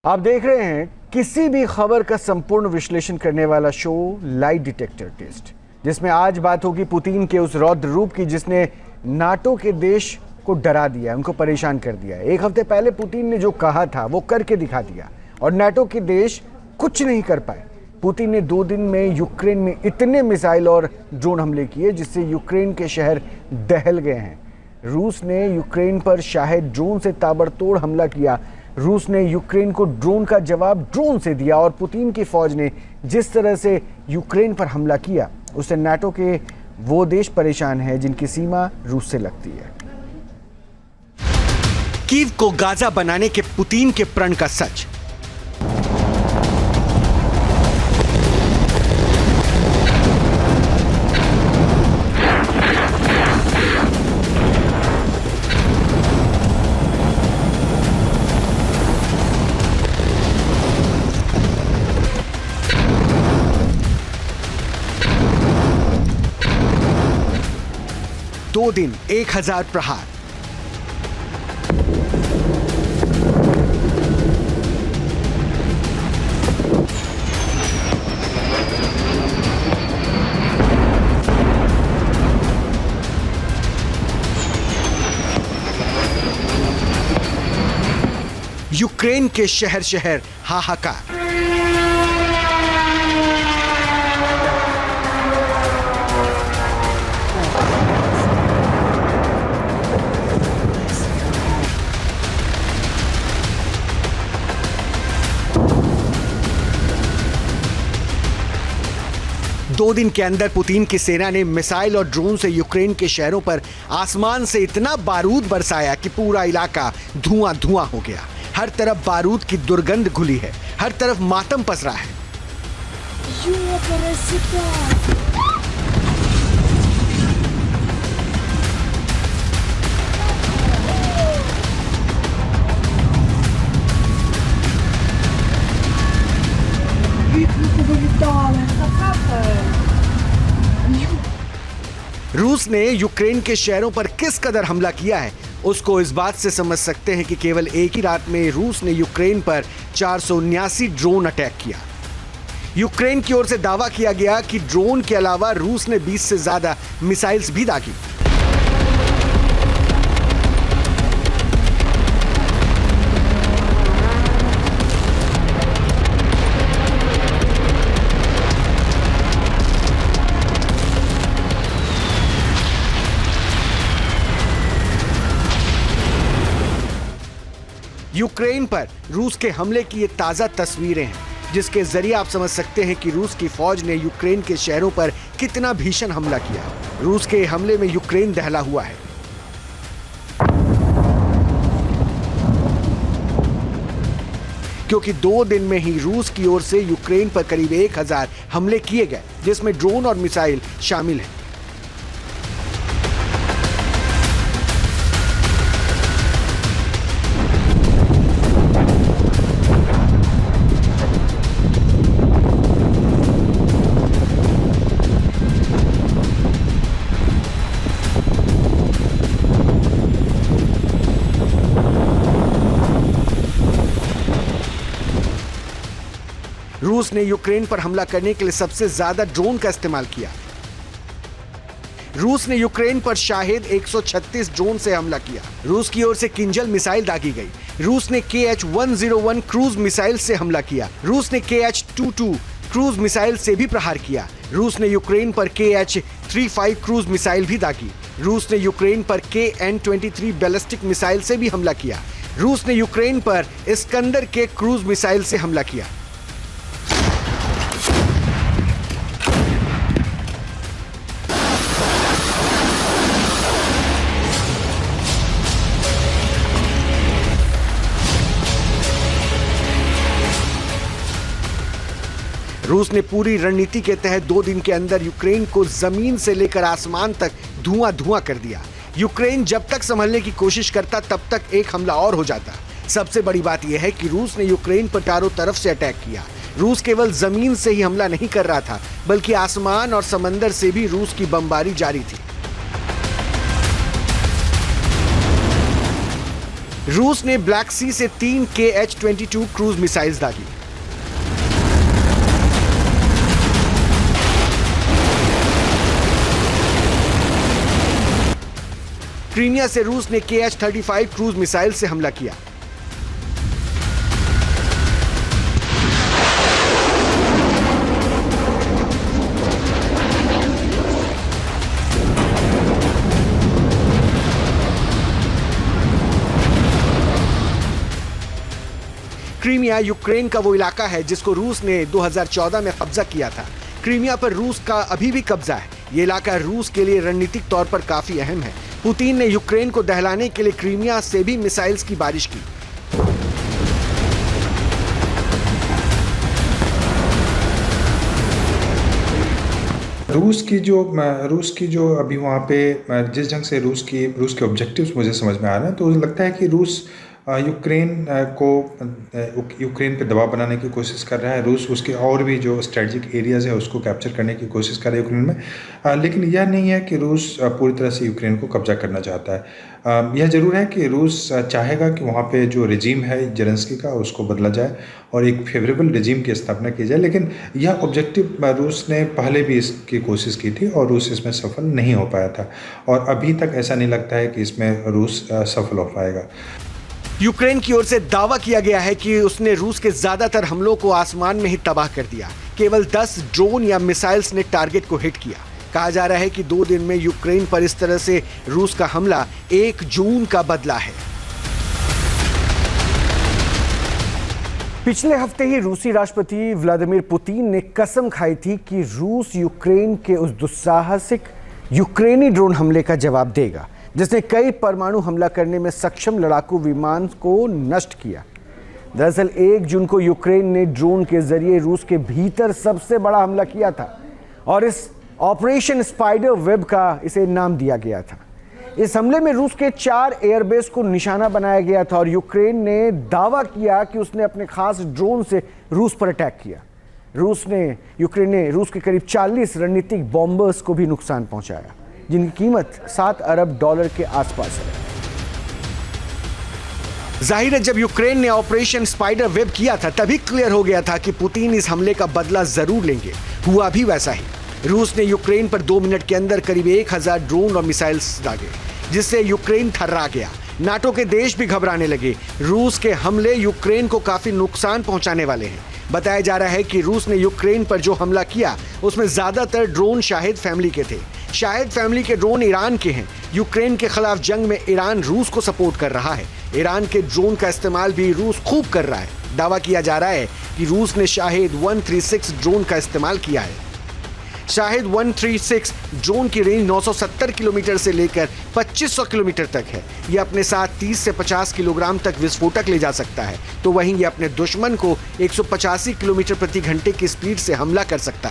आप देख रहे हैं किसी भी खबर का संपूर्ण विश्लेषण करने वाला शो लाई डिटेक्टर टेस्ट, जिसमें आज बात होगी पुतिन के उस रौद्र रूप की जिसने नाटो के देश को डरा दिया, उनको परेशान कर दिया। एक हफ्ते पहले पुतिन ने जो कहा था वो करके दिखा दिया और नाटो के देश कुछ नहीं कर पाए। पुतिन ने 2 दिन में यूक्रेन में इतने मिसाइल और ड्रोन हमले किए जिससे यूक्रेन के शहर दहल गए हैं। रूस ने यूक्रेन पर शायद ड्रोन से ताबड़तोड़ हमला किया। रूस ने यूक्रेन को ड्रोन का जवाब ड्रोन से दिया और पुतिन की फौज ने जिस तरह से यूक्रेन पर हमला किया उससे नाटो के वो देश परेशान हैं जिनकी सीमा रूस से लगती है। कीव को गाजा बनाने के पुतिन के प्रण का सच। दो दिन 1000 प्रहार। यूक्रेन के शहर शहर हाहाकार। दो दिन के अंदर पुतिन की सेना ने मिसाइल और ड्रोन से यूक्रेन के शहरों पर आसमान से इतना बारूद बरसाया कि पूरा इलाका धुआं धुआं हो गया। हर तरफ बारूद की दुर्गंध घुली है, हर तरफ मातम पसरा है। रूस ने यूक्रेन के शहरों पर किस कदर हमला किया है उसको इस बात से समझ सकते हैं कि केवल एक ही रात में रूस ने यूक्रेन पर 479 ड्रोन अटैक किया। यूक्रेन की ओर से दावा किया गया कि ड्रोन के अलावा रूस ने 20 से ज्यादा मिसाइल्स भी दागी। यूक्रेन पर रूस के हमले की ये ताजा तस्वीरें हैं जिसके जरिए आप समझ सकते हैं कि रूस की फौज ने यूक्रेन के शहरों पर कितना भीषण हमला किया। रूस के हमले में यूक्रेन दहला हुआ है। क्योंकि 2 दिन में ही रूस की ओर से यूक्रेन पर करीब 1000 हमले किए गए जिसमें ड्रोन और मिसाइल शामिल हैं। रूस ने यूक्रेन पर हमला करने के लिए सबसे ज्यादा ड्रोन का इस्तेमाल किया। रूस ने यूक्रेन पर शाहिद 136 ड्रोन से हमला किया। रूस की ओर से किंजल मिसाइल दागी गई। रूस ने KH-101 क्रूज मिसाइल से हमला किया। रूस ने KH-22 क्रूज मिसाइल से भी प्रहार किया। रूस ने यूक्रेन पर KH-35 क्रूज मिसाइल भी दागी। रूस ने यूक्रेन पर KN-23 बैलिस्टिक मिसाइल से भी हमला किया। रूस ने यूक्रेन पर इस्कंदर के क्रूज मिसाइल से हमला किया। रूस ने पूरी रणनीति के तहत 2 दिन के अंदर यूक्रेन को जमीन से लेकर आसमान तक धुआं धुआं कर दिया। यूक्रेन जब तक संभलने की कोशिश करता तब तक एक हमला और हो जाता। सबसे बड़ी बात यह है कि रूस ने यूक्रेन पर चारों तरफ से अटैक किया। रूस केवल जमीन से ही हमला नहीं कर रहा था बल्कि आसमान और समंदर से भी रूस की बमबारी जारी थी। रूस ने ब्लैक सी से 3 KH-22 क्रूज मिसाइल्स दागी। क्रीमिया से रूस ने KH-35 क्रूज मिसाइल से हमला किया। क्रीमिया यूक्रेन का वो इलाका है जिसको रूस ने 2014 में कब्जा किया था। क्रीमिया पर रूस का अभी भी कब्जा है। ये इलाका रूस के लिए रणनीतिक तौर पर काफी अहम है। पुतिन ने यूक्रेन को दहलाने के लिए क्रीमिया से भी मिसाइल्स की बारिश की। रूस की जो अभी वहाँ पे जिस ढंग से रूस के ऑब्जेक्टिव्स मुझे समझ में आ रहे हैं, तो लगता है कि रूस यूक्रेन पे दबाव बनाने की कोशिश कर रहा है। रूस उसके और भी जो स्ट्रेटजिक एरियाज़ है उसको कैप्चर करने की कोशिश कर रहा है यूक्रेन में, लेकिन यह नहीं है कि रूस पूरी तरह से यूक्रेन को कब्जा करना चाहता है। यह ज़रूर है कि रूस चाहेगा कि वहाँ पे जो रिजीम है जेलेंस्की का उसको बदला जाए और एक फेवरेबल रिजीम की स्थापना की जाए, लेकिन यह ऑब्जेक्टिव रूस ने पहले भी इसकी कोशिश की थी और रूस इसमें सफल नहीं हो पाया था, और अभी तक ऐसा नहीं लगता है कि इसमें रूस सफल हो पाएगा। यूक्रेन की ओर से दावा किया गया है कि उसने रूस के ज्यादातर हमलों को आसमान में ही तबाह कर दिया। केवल 10 ड्रोन या मिसाइल्स ने टारगेट को हिट किया। कहा जा रहा है कि 2 दिन में यूक्रेन पर इस तरह से रूस का हमला 1 जून का बदला है। पिछले हफ्ते ही रूसी राष्ट्रपति व्लादिमीर पुतिन ने कसम खाई थी कि रूस यूक्रेन के उस दुस्साहसिक यूक्रेनी ड्रोन हमले का जवाब देगा जिसने कई परमाणु हमला करने में सक्षम लड़ाकू विमान को नष्ट किया। दरअसल 1 जून को यूक्रेन ने ड्रोन के जरिए रूस के भीतर सबसे बड़ा हमला किया था और इस ऑपरेशन स्पाइडर वेब का इसे नाम दिया गया था। इस हमले में रूस के 4 एयरबेस को निशाना बनाया गया था और यूक्रेन ने दावा किया कि उसने अपने खास ड्रोन से रूस पर अटैक किया। यूक्रेन ने रूस के करीब 40 रणनीतिक बॉम्बर्स को भी नुकसान पहुंचाया जिनकी कीमत $7 अरब के आसपास है। जाहिर है, जब यूक्रेन ने ऑपरेशन स्पाइडर वेब किया था तभी क्लियर हो गया था कि पुतिन इस हमले का बदला जरूर लेंगे। हुआ भी वैसा ही। रूस ने यूक्रेन पर 2 मिनट के अंदर करीब 1000 ड्रोन और मिसाइल्स दागे जिससे यूक्रेन थर्रा गया। नाटो के देश भी घबराने लगे। रूस के हमले यूक्रेन को काफी नुकसान पहुंचाने वाले हैं। बताया जा रहा है कि रूस ने यूक्रेन पर जो हमला किया उसमें ज्यादातर ड्रोन शाहिद फैमिली के थे। शाहिद फैमिली के ड्रोन ईरान के हैं। यूक्रेन के खिलाफ जंग में ईरान रूस को सपोर्ट कर रहा है। ईरान के ड्रोन का इस्तेमाल भी रूस खूब कर रहा है। दावा किया जा रहा है कि रूस ने शाहिद 136 ड्रोन का इस्तेमाल किया है। शाहिद 136 ड्रोन की रेंज 970 किलोमीटर से लेकर 2500 किलोमीटर तक है। यह अपने साथ 30 से 50 किलोग्राम तक विस्फोटक ले जा सकता है, तो वहीं यह अपने दुश्मन को 185 किलोमीटर प्रति घंटे की स्पीड से हमला कर सकता है।